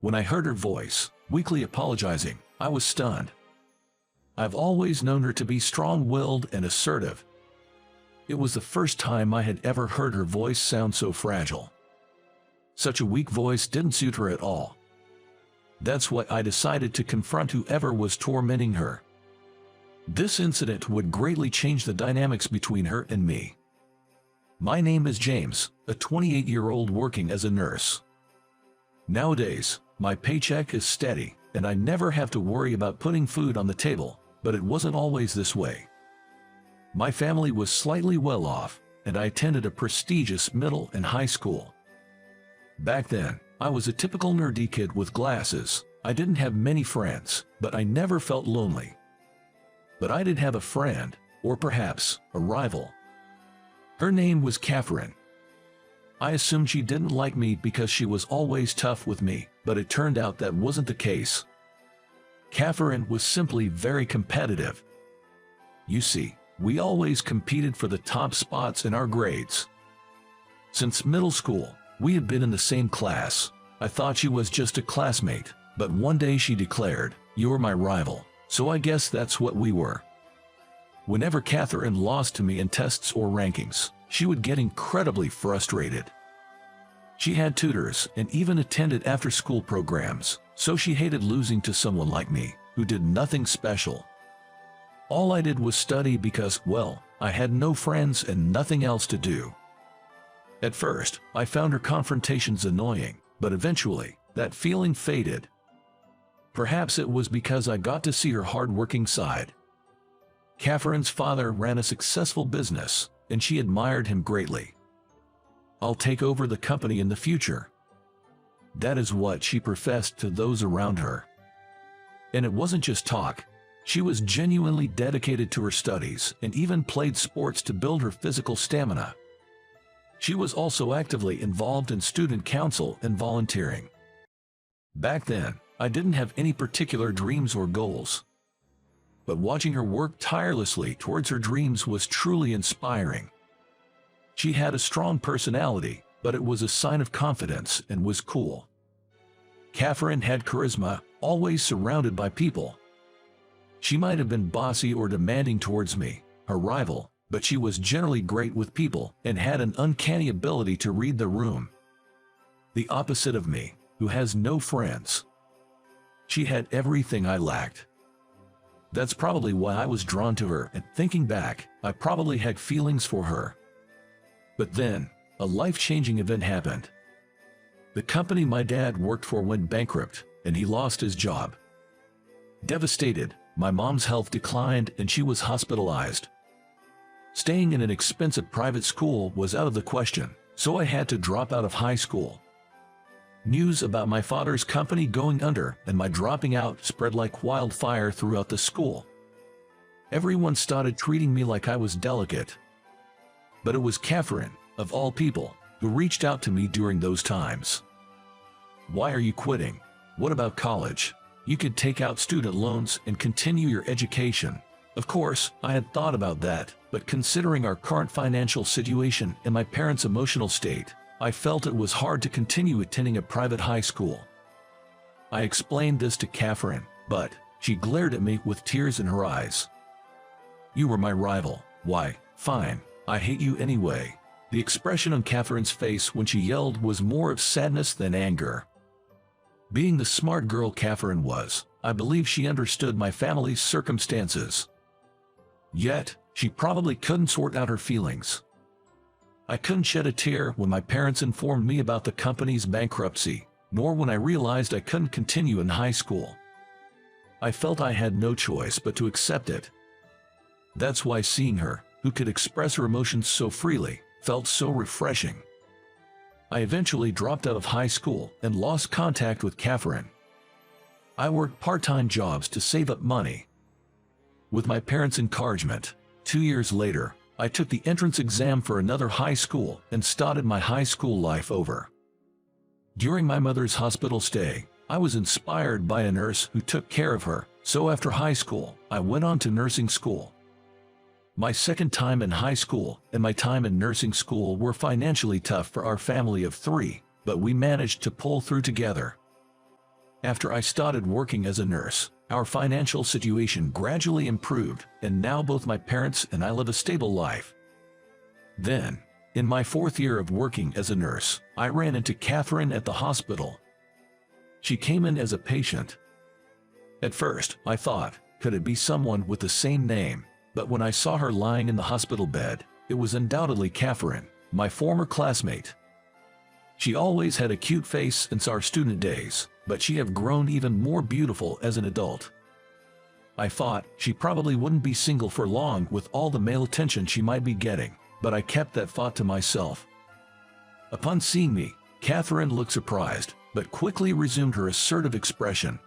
When I heard her voice, weakly apologizing, I was stunned. I've always known her to be strong-willed and assertive. It was the first time I had ever heard her voice sound so fragile. Such a weak voice didn't suit her at all. That's why I decided to confront whoever was tormenting her. This incident would greatly change the dynamics between her and me. My name is James, a 28-year-old working as a nurse. Nowadays, my paycheck is steady, and I never have to worry about putting food on the table, but it wasn't always this way. My family was slightly well off, and I attended a prestigious middle and high school. Back then, I was a typical nerdy kid with glasses. I didn't have many friends, but I never felt lonely. But I did have a friend, or perhaps a rival. Her name was Catherine. I assumed she didn't like me because she was always tough with me, but it turned out that wasn't the case. Catherine was simply very competitive. You see, we always competed for the top spots in our grades. Since middle school, we had been in the same class. I thought she was just a classmate, but one day she declared, "You're my rival," so I guess that's what we were. Whenever Catherine lost to me in tests or rankings, she would get incredibly frustrated. She had tutors and even attended after-school programs, so she hated losing to someone like me, who did nothing special. All I did was study because, well, I had no friends and nothing else to do. At first, I found her confrontations annoying, but eventually, that feeling faded. Perhaps it was because I got to see her hard-working side. Catherine's father ran a successful business, and she admired him greatly. "I'll take over the company in the future." That is what she professed to those around her. And it wasn't just talk. She was genuinely dedicated to her studies and even played sports to build her physical stamina. She was also actively involved in student council and volunteering. Back then, I didn't have any particular dreams or goals. But watching her work tirelessly towards her dreams was truly inspiring. She had a strong personality, but it was a sign of confidence and was cool. Catherine had charisma, always surrounded by people. She might have been bossy or demanding towards me, her rival, but she was generally great with people and had an uncanny ability to read the room. The opposite of me, who has no friends. She had everything I lacked. That's probably why I was drawn to her, and thinking back, I probably had feelings for her. But then, a life-changing event happened. The company my dad worked for went bankrupt, and he lost his job. Devastated, my mom's health declined and she was hospitalized. Staying in an expensive private school was out of the question, so I had to drop out of high school. News about my father's company going under and my dropping out spread like wildfire throughout the school. Everyone started treating me like I was delicate. But it was Catherine, of all people, who reached out to me during those times. "Why are you quitting? What about college? You could take out student loans and continue your education." Of course, I had thought about that, but considering our current financial situation and my parents' emotional state, I felt it was hard to continue attending a private high school. I explained this to Catherine, but she glared at me with tears in her eyes. "You were my rival. Why, fine, I hate you anyway." The expression on Catherine's face when she yelled was more of sadness than anger. Being the smart girl Catherine was, I believe she understood my family's circumstances. Yet, she probably couldn't sort out her feelings. I couldn't shed a tear when my parents informed me about the company's bankruptcy, nor when I realized I couldn't continue in high school. I felt I had no choice but to accept it. That's why seeing her, who could express her emotions so freely, felt so refreshing. I eventually dropped out of high school and lost contact with Catherine. I worked part-time jobs to save up money. With my parents' encouragement, 2 years later, I took the entrance exam for another high school and started my high school life over. During my mother's hospital stay, I was inspired by a nurse who took care of her, so after high school, I went on to nursing school. My second time in high school and my time in nursing school were financially tough for our family of 3, but we managed to pull through together. After I started working as a nurse, our financial situation gradually improved, and now both my parents and I live a stable life. Then, in my 4th year of working as a nurse, I ran into Catherine at the hospital. She came in as a patient. At first, I thought, could it be someone with the same name? But when I saw her lying in the hospital bed, it was undoubtedly Catherine, my former classmate. She always had a cute face since our student days, but she had grown even more beautiful as an adult. I thought she probably wouldn't be single for long with all the male attention she might be getting, but I kept that thought to myself. Upon seeing me, Catherine looked surprised, but quickly resumed her assertive expression.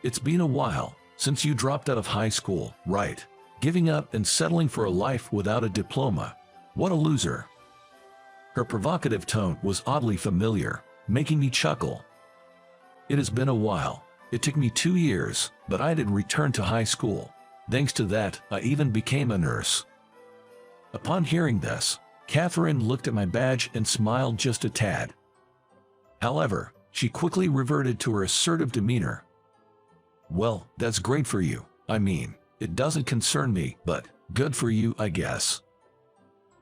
"It's been a while since you dropped out of high school, right? Giving up and settling for a life without a diploma. What a loser." Her provocative tone was oddly familiar, making me chuckle. It has been a while. It took me 2 years, but I did return to high school. Thanks to that, I even became a nurse. Upon hearing this, Catherine looked at my badge and smiled just a tad. However, she quickly reverted to her assertive demeanor. "Well, that's great for you. I mean, it doesn't concern me, but good for you, I guess."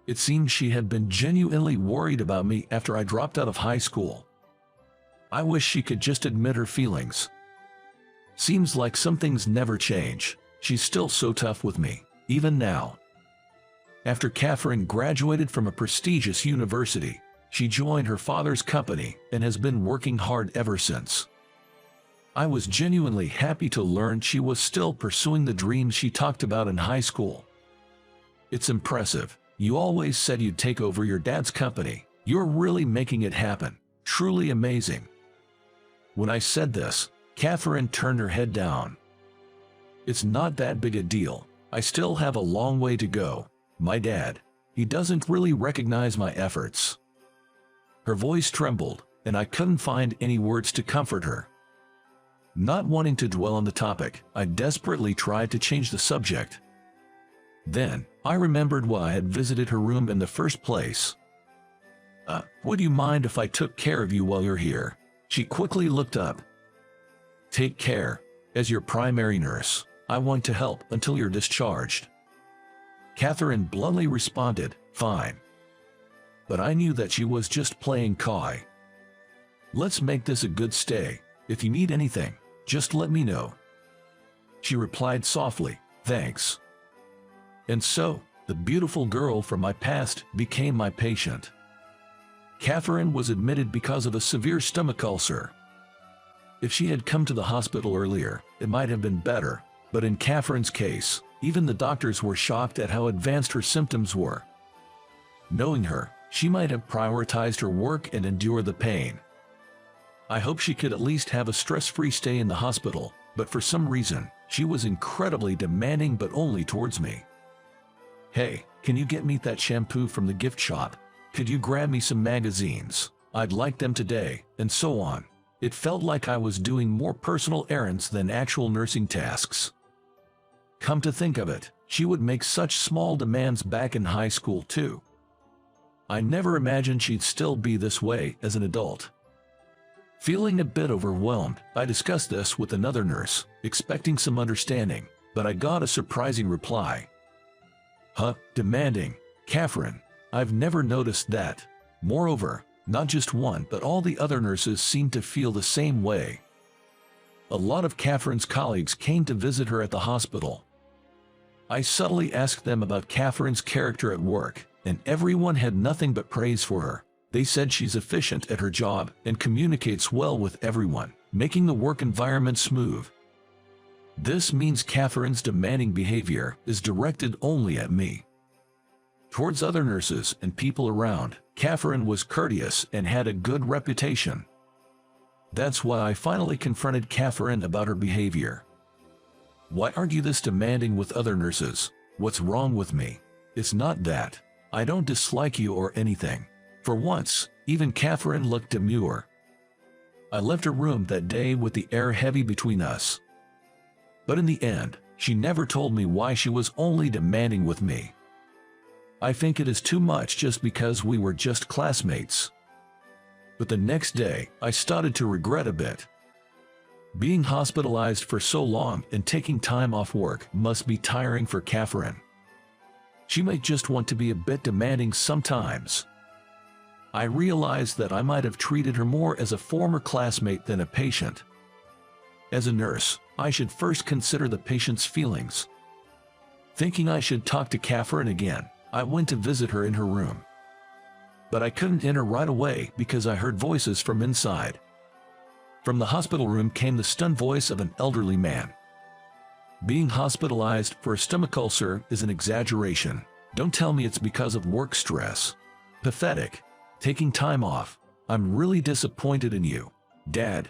It seemed she had been genuinely worried about me after I dropped out of high school. I wish she could just admit her feelings. Seems like some things never change. She's still so tough with me, even now. After Catherine graduated from a prestigious university, she joined her father's company and has been working hard ever since. I was genuinely happy to learn she was still pursuing the dreams she talked about in high school. "It's impressive. You always said you'd take over your dad's company. You're really making it happen. Truly amazing." When I said this, Catherine turned her head down. "It's not that big a deal. I still have a long way to go. My dad, he doesn't really recognize my efforts." Her voice trembled, and I couldn't find any words to comfort her. Not wanting to dwell on the topic, I desperately tried to change the subject. Then, I remembered why I had visited her room in the first place. Would you mind if I took care of you while you're here?" She quickly looked up. "Take care. As your primary nurse, I want to help until you're discharged." Catherine bluntly responded, "Fine." But I knew that she was just playing coy. "Let's make this a good stay. If you need anything, just let me know." She replied softly, "Thanks." And so, the beautiful girl from my past became my patient. Catherine was admitted because of a severe stomach ulcer. If she had come to the hospital earlier, it might have been better, but in Catherine's case, even the doctors were shocked at how advanced her symptoms were. Knowing her, she might have prioritized her work and endured the pain. I hoped she could at least have a stress-free stay in the hospital, but for some reason, she was incredibly demanding, but only towards me. "Hey, can you get me that shampoo from the gift shop? Could you grab me some magazines? I'd like them today," and so on. It felt like I was doing more personal errands than actual nursing tasks. Come to think of it, she would make such small demands back in high school too. I never imagined she'd still be this way as an adult. Feeling a bit overwhelmed, I discussed this with another nurse, expecting some understanding, but I got a surprising reply. "Huh, demanding? Catherine, I've never noticed that. Moreover, not just one but all the other nurses seem to feel the same way." A lot of Catherine's colleagues came to visit her at the hospital. I subtly asked them about Catherine's character at work, and everyone had nothing but praise for her. They said she's efficient at her job and communicates well with everyone, making the work environment smooth. This means Catherine's demanding behavior is directed only at me. Towards other nurses and people around, Catherine was courteous and had a good reputation. That's why I finally confronted Catherine about her behavior. "Why aren't you this demanding with other nurses? What's wrong with me?" "It's not that. I don't dislike you or anything." For once, even Catherine looked demure. I left her room that day with the air heavy between us. But in the end, she never told me why she was only demanding with me. I think it is too much just because we were just classmates. But the next day, I started to regret a bit. Being hospitalized for so long and taking time off work must be tiring for Catherine. She might just want to be a bit demanding sometimes. I realized that I might have treated her more as a former classmate than a patient. As a nurse, I should first consider the patient's feelings. Thinking I should talk to Catherine again, I went to visit her in her room. But I couldn't enter right away because I heard voices from inside. From the hospital room came the stunned voice of an elderly man. Being hospitalized for a stomach ulcer is an exaggeration. Don't tell me it's because of work stress. Pathetic. Taking time off. I'm really disappointed in you. Dad,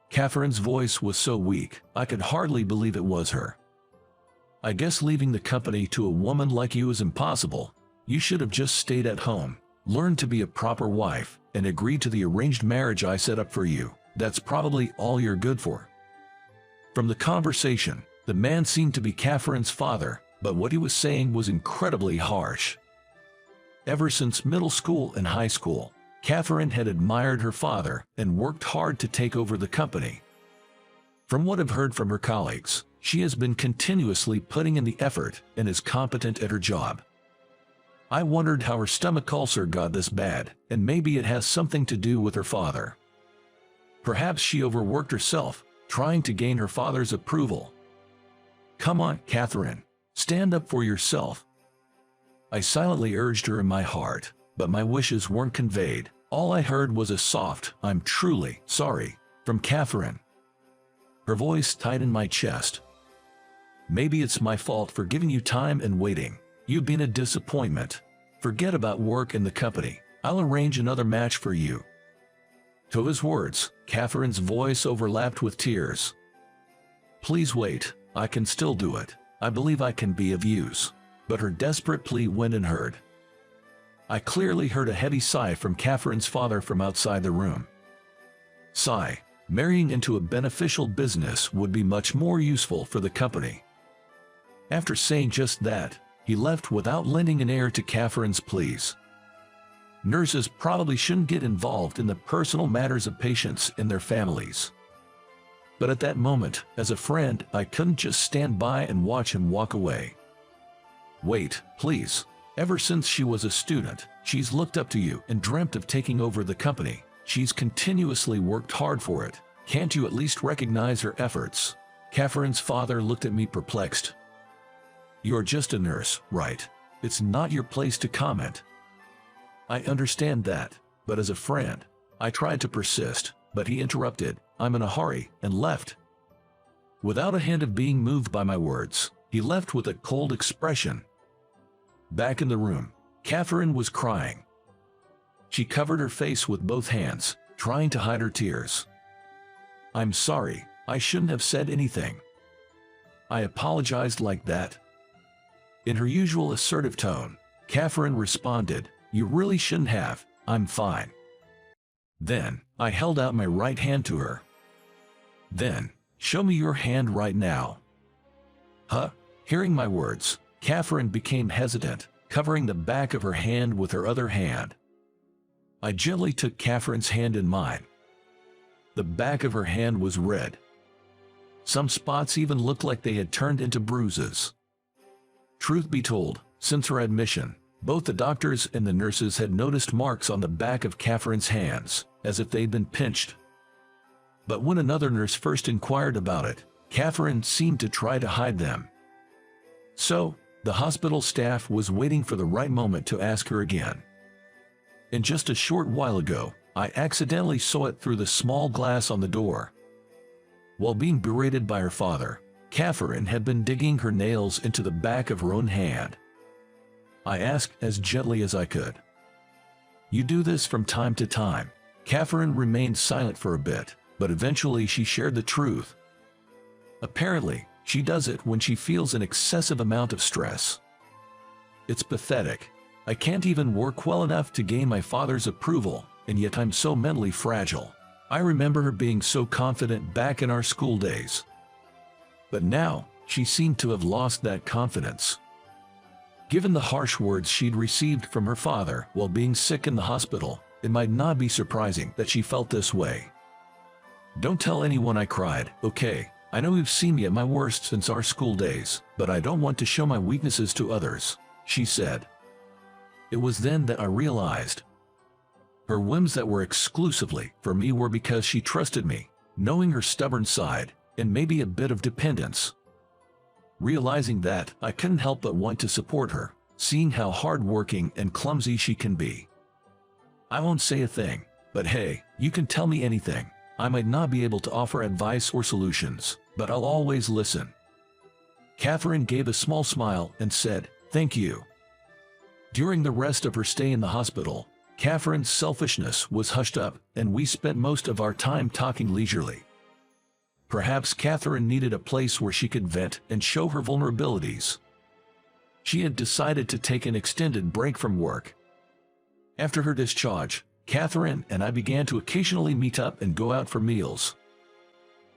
Catherine's voice was so weak, I could hardly believe it was her. I guess leaving the company to a woman like you is impossible. You should have just stayed at home, learned to be a proper wife, and agreed to the arranged marriage I set up for you. That's probably all you're good for. From the conversation, the man seemed to be Catherine's father, but what he was saying was incredibly harsh. Ever since middle school and high school, Catherine had admired her father and worked hard to take over the company. From what I've heard from her colleagues, she has been continuously putting in the effort and is competent at her job. I wondered how her stomach ulcer got this bad, and maybe it has something to do with her father. Perhaps she overworked herself, trying to gain her father's approval. Come on, Catherine, stand up for yourself. I silently urged her in my heart, but my wishes weren't conveyed. All I heard was a soft, "I'm truly sorry," from Catherine. Her voice tightened my chest. Maybe it's my fault for giving you time and waiting. You've been a disappointment. Forget about work and the company. I'll arrange another match for you. To his words, Catherine's voice overlapped with tears. Please wait, I can still do it. I believe I can be of use. But her desperate plea went unheard. I clearly heard a heavy sigh from Catherine's father from outside the room. Sigh, marrying into a beneficial business would be much more useful for the company. After saying just that, he left without lending an ear to Catherine's pleas. Nurses probably shouldn't get involved in the personal matters of patients and their families. But at that moment, as a friend, I couldn't just stand by and watch him walk away. Wait, please. Ever since she was a student, she's looked up to you and dreamt of taking over the company. She's continuously worked hard for it. Can't you at least recognize her efforts? Catherine's father looked at me perplexed. You're just a nurse, right? It's not your place to comment. I understand that, but as a friend, I tried to persist, but he interrupted. I'm in a hurry, and left. Without a hint of being moved by my words, he left with a cold expression. Back in the room, Catherine was crying. She covered her face with both hands, trying to hide her tears. I'm sorry, I shouldn't have said anything. I apologized like that. In her usual assertive tone, Catherine responded, You really shouldn't have, I'm fine. Then, I held out my right hand to her. Then, show me your hand right now. Huh? Hearing my words, Catherine became hesitant, covering the back of her hand with her other hand. I gently took Catherine's hand in mine. The back of her hand was red. Some spots even looked like they had turned into bruises. Truth be told, since her admission, both the doctors and the nurses had noticed marks on the back of Catherine's hands, as if they'd been pinched. But when another nurse first inquired about it, Catherine seemed to try to hide them. So, the hospital staff was waiting for the right moment to ask her again. And just a short while ago, I accidentally saw it through the small glass on the door. While being berated by her father, Catherine had been digging her nails into the back of her own hand. I asked as gently as I could. You do this from time to time. Catherine remained silent for a bit, but eventually she shared the truth. Apparently, she does it when she feels an excessive amount of stress. It's pathetic. I can't even work well enough to gain my father's approval, and yet I'm so mentally fragile. I remember her being so confident back in our school days. But now, she seemed to have lost that confidence. Given the harsh words she'd received from her father while being sick in the hospital, it might not be surprising that she felt this way. Don't tell anyone, I cried. Okay, I know you've seen me at my worst since our school days, but I don't want to show my weaknesses to others, she said. It was then that I realized her whims that were exclusively for me were because she trusted me, knowing her stubborn side, and maybe a bit of dependence. Realizing that, I couldn't help but want to support her, seeing how hard-working and clumsy she can be. I won't say a thing, but hey, you can tell me anything. I might not be able to offer advice or solutions, but I'll always listen. Catherine gave a small smile and said, "Thank you." During the rest of her stay in the hospital, Catherine's selfishness was hushed up, and we spent most of our time talking leisurely. Perhaps Catherine needed a place where she could vent and show her vulnerabilities. She had decided to take an extended break from work. After her discharge, Catherine and I began to occasionally meet up and go out for meals.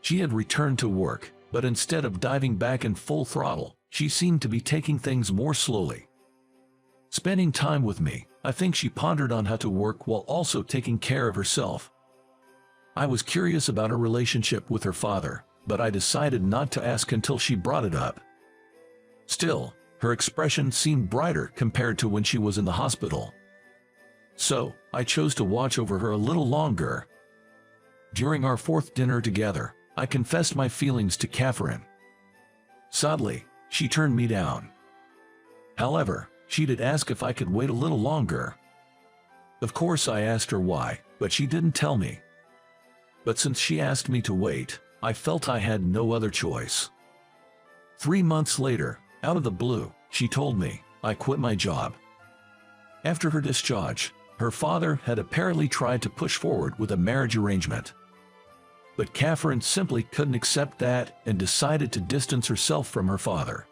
She had returned to work, but instead of diving back in full throttle, she seemed to be taking things more slowly. Spending time with me, I think she pondered on how to work while also taking care of herself. I was curious about her relationship with her father, but I decided not to ask until she brought it up. Still, her expression seemed brighter compared to when she was in the hospital. So, I chose to watch over her a little longer. During our fourth dinner together, I confessed my feelings to Catherine. Sadly, she turned me down. However, she did ask if I could wait a little longer. Of course, I asked her why, but she didn't tell me. But since she asked me to wait, I felt I had no other choice. 3 months later, out of the blue, she told me, I quit my job. After her discharge, her father had apparently tried to push forward with a marriage arrangement. But Catherine simply couldn't accept that and decided to distance herself from her father.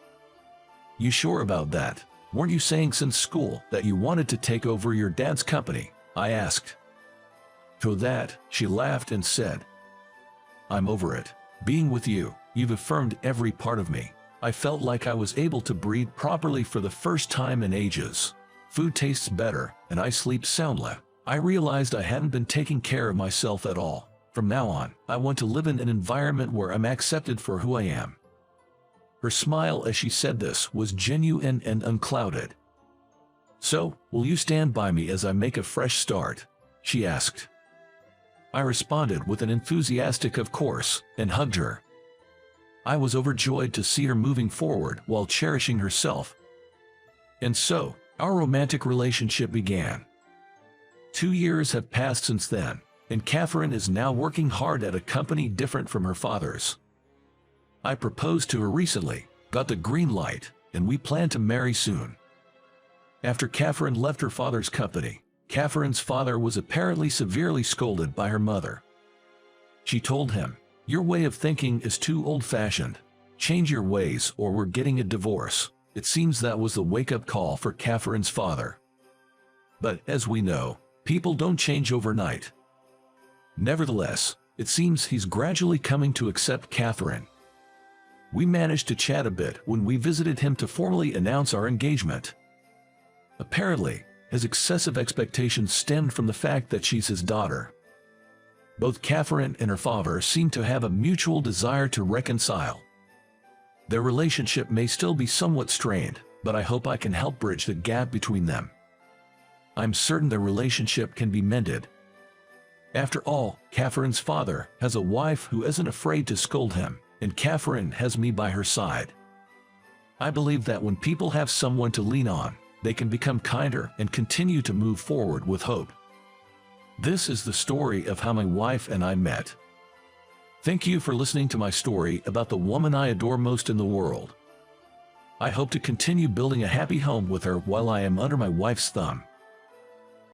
"You sure about that? Weren't you saying since school that you wanted to take over your dad's company?" I asked. To that, she laughed and said, "I'm over it. Being with you, you've affirmed every part of me. I felt like I was able to breathe properly for the first time in ages. Food tastes better, and I sleep soundly. I realized I hadn't been taking care of myself at all. From now on, I want to live in an environment where I'm accepted for who I am." Her smile as she said this was genuine and unclouded. "So, will you stand by me as I make a fresh start?" she asked. I responded with an enthusiastic "of course," and hugged her. I was overjoyed to see her moving forward while cherishing herself. And so, our romantic relationship began. 2 years have passed since then, and Catherine is now working hard at a company different from her father's. I proposed to her recently, got the green light, and we plan to marry soon. After Catherine left her father's company, Catherine's father was apparently severely scolded by her mother. She told him, "Your way of thinking is too old-fashioned. Change your ways or we're getting a divorce." It seems that was the wake-up call for Catherine's father. But as we know, people don't change overnight. Nevertheless, it seems he's gradually coming to accept Catherine. We managed to chat a bit when we visited him to formally announce our engagement. Apparently, his excessive expectations stemmed from the fact that she's his daughter. Both Catherine and her father seem to have a mutual desire to reconcile. Their relationship may still be somewhat strained, but I hope I can help bridge the gap between them. I'm certain their relationship can be mended. After all, Catherine's father has a wife who isn't afraid to scold him, and Catherine has me by her side. I believe that when people have someone to lean on, they can become kinder and continue to move forward with hope. This is the story of how my wife and I met. Thank you for listening to my story about the woman I adore most in the world. I hope to continue building a happy home with her while I am under my wife's thumb.